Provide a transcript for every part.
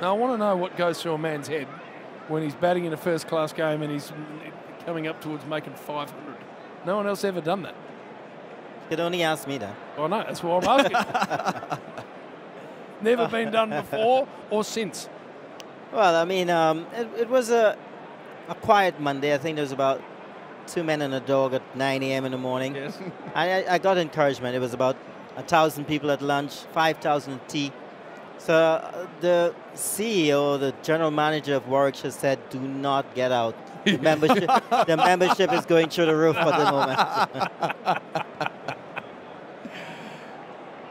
Now, I want to know what goes through a man's head when he's batting in a first-class game and he's coming up towards making 500. No one else ever done that. You could only ask me that. I know, that's what I'm asking. Never been done before or since. Well, I mean, it was a quiet Monday. I think there was about 2 men and a dog at 9 a.m. in the morning. Yes. I got encouragement. It was about 1,000 people at lunch, 5,000 at tea. So the CEO, the general manager of Warwickshire said, do not get out. The membership is going through the roof at the moment.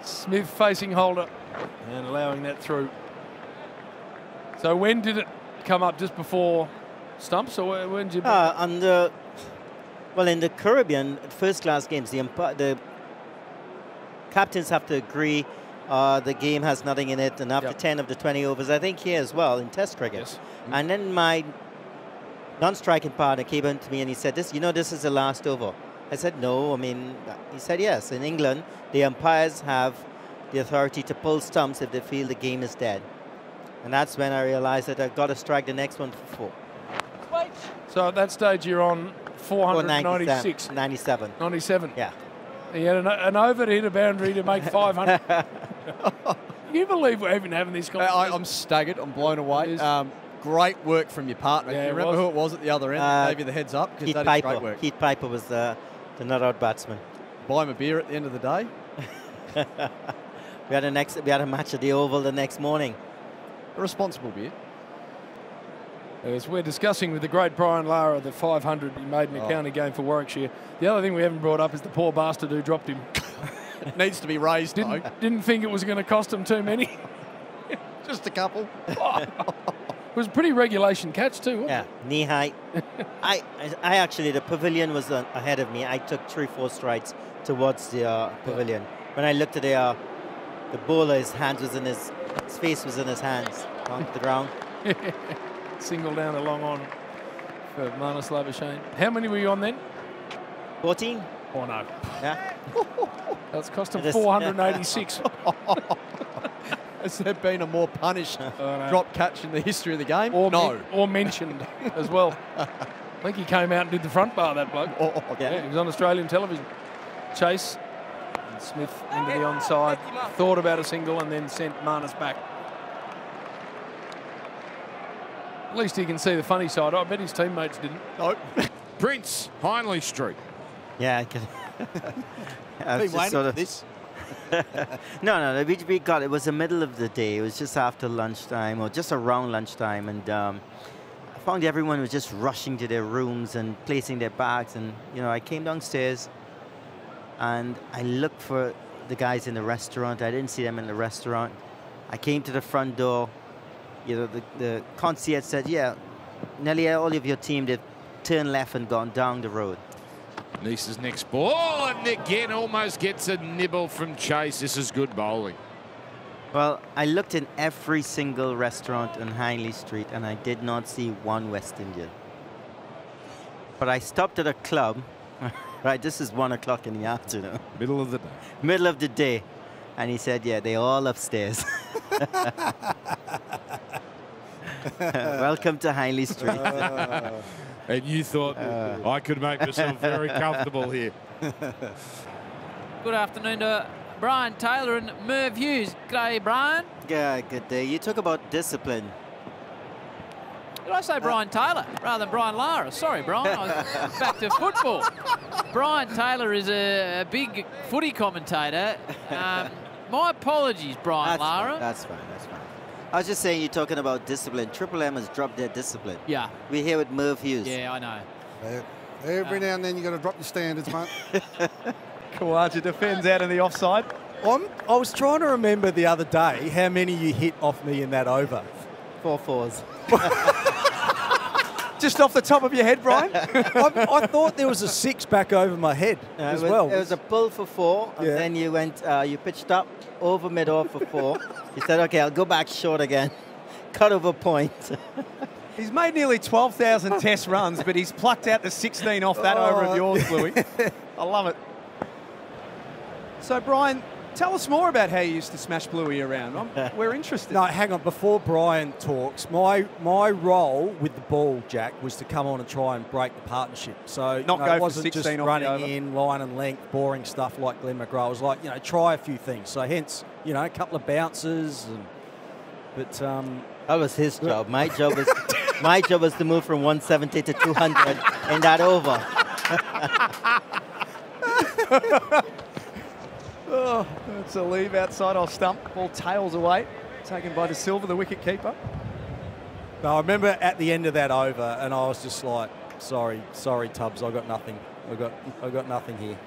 Smith facing Holder and allowing that through. So when did it come up? Just before stumps, or when did you? Well, in the Caribbean first-class games, the captains have to agree the game has nothing in it, and after 10 of the 20 overs, I think here as well in Test cricket. Yes. And then my non-striking partner came in to me and he said, "This is the last over." I said, "No." I mean, he said, "Yes." In England, the umpires have the authority to pull stumps if they feel the game is dead. And that's when I realized that I've got to strike the next one for 4. So at that stage, you're on 496. 97. 97. Yeah. He had an over to hit a boundary to make 500. Can you believe we're even having this conversation? I'm staggered. I'm blown away. Great work from your partner. Yeah, Do you remember who it was at the other end that gave you the heads up? Heath That Piper. is great work. Heath Piper was the not-out batsman. Buy him a beer at the end of the day. We had a match at the Oval the next morning. A responsible beer. As we're discussing with the great Brian Lara, the 500 he made in a county game for Warwickshire. The other thing we haven't brought up is the poor bastard who dropped him. Needs to be raised, though. Didn't think it was going to cost him too many. Just a couple. It was a pretty regulation catch too, wasn't it? Knee height. I actually, the pavilion was ahead of me. I took 3-4 strides towards the pavilion. When I looked at the bowler, his face was in his hands on the ground. Single down a long on for Marnus Labuschagne. How many were you on then? 14. Oh no. Yeah. That's cost him 486. Has there been a more punished drop catch in the history of the game? Or mentioned as well. I think he came out and did the front bar, that bloke. Yeah, he was on Australian television. Chase and Smith into the onside. Thought about a single and then sent Marnus back. At least he can see the funny side. I bet his teammates didn't. Nope. Prince, Hindley Street. Yeah, I can. Been waiting for this. No, we got it. Was the middle of the day. It was just after lunchtime or just around lunchtime, and I found everyone was just rushing to their rooms and placing their bags. And I came downstairs and I looked for the guys in the restaurant. I didn't see them in the restaurant. I came to the front door. The concierge said, "Yeah, nearly all of your team, they've turned left and gone down the road." Nice's next ball, and again almost gets a nibble from Chase. This is good bowling. Well, I looked in every single restaurant on Hindley Street and I did not see one West Indian. But I stopped at a club, right, this is 1 o'clock in the afternoon. Middle of the day. Middle of the day. And he said, "Yeah, they're all upstairs." Welcome to Hindley Street. And you thought, I could make myself very comfortable here. Good afternoon to Brian Taylor and Merv Hughes. G'day, Brian. Yeah, good day. You talk about discipline. Did I say Brian Taylor rather than Brian Lara? Sorry, Brian. I was back to football. Brian Taylor is a big footy commentator. My apologies, Brian Lara. That's fine. I was just saying, you're talking about discipline. Triple M has dropped their discipline. Yeah. We're here with Merv Hughes. Yeah, I know. Every now and then you got to drop your standards, mate. Kawaja defends out in the offside. I was trying to remember the other day how many you hit off me in that over. 4 fours. Just off the top of your head, Brian? I thought there was a 6 back over my head as well. It was a pull for 4, and then you went, you pitched up over mid-off for 4. You said, "Okay, I'll go back short again." Cut over point. He's made nearly 12,000 test runs, but he's plucked out the 16 off that over of yours, Bluey. I love it. So, Brian, Tell us more about how you used to smash Bluey around. We're interested. No, hang on. Before Brian talks, my role with the ball, Jack, was to come on and try and break the partnership. So Not go it for wasn't 16 just off the running over. in, line and length, boring stuff like Glenn McGrath. I was like, try a few things. So hence, a couple of bounces. But that was his job. My job was to move from 170 to 200 in that over. Oh, it's a leave outside off stump. Ball tails away. Taken by De Silva, the wicket keeper. no, I remember at the end of that over, and I was just like, sorry, Tubbs, I got nothing. I got nothing here.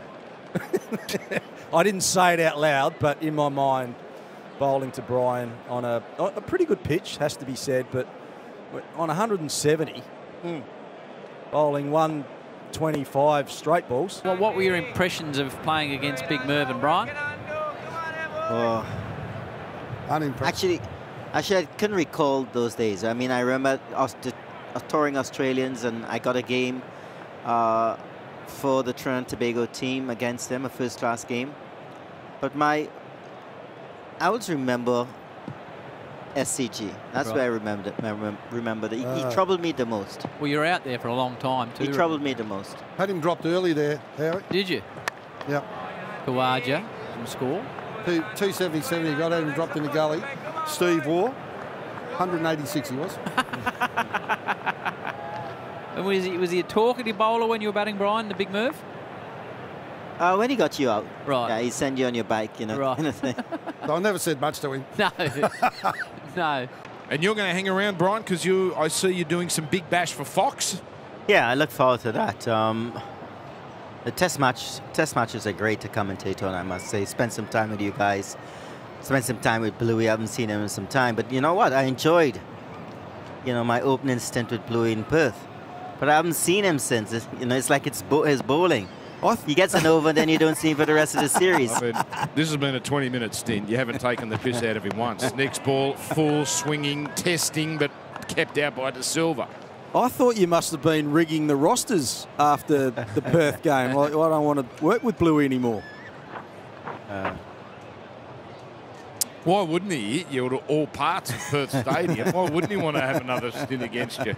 I didn't say it out loud, but in my mind, bowling to Brian on a pretty good pitch, has to be said, but on 170, bowling 125 straight balls. Well, what were your impressions of playing against Big Merv and Brian? Oh, Unimpressed. actually, I couldn't recall those days. I mean, I remember us touring Australians, and I got a game for the Trinidad and Tobago team against them, a first-class game. But I always remember SCG. That's Right. where I remember that he troubled me the most. Well, you were out there for a long time too. He troubled me the most. Had him dropped early there, Howie. Did you? Yeah. Kawaja from score. 277 he got, had him dropped in the gully. Steve Waugh, 186 he was. And was he a talkative bowler when you were batting Brian, the Big Merv? When he got you out, Right. yeah, he sent you on your bike, Right. kind of thing. I never said much to him. No. No. And you're going to hang around, Brian, because I see you doing some big bash for Fox. Yeah, I look forward to that. The test matches are great to commentate on, I must say. Spend some time with you guys. Spend some time with Bluey. I haven't seen him in some time. But you know what? I enjoyed, my opening stint with Bluey in Perth. But I haven't seen him since. It's like his bowling. He gets an over, and then you don't see him for the rest of the series. I mean, this has been a 20-minute stint. You haven't taken the piss out of him once. Next ball, full swinging, testing, but kept out by De Silva. I thought you must have been rigging the rosters after the Perth game. Like, I don't want to work with Bluey anymore. Why wouldn't he hit you to all parts of Perth Stadium? Why wouldn't he want to have another stint against you?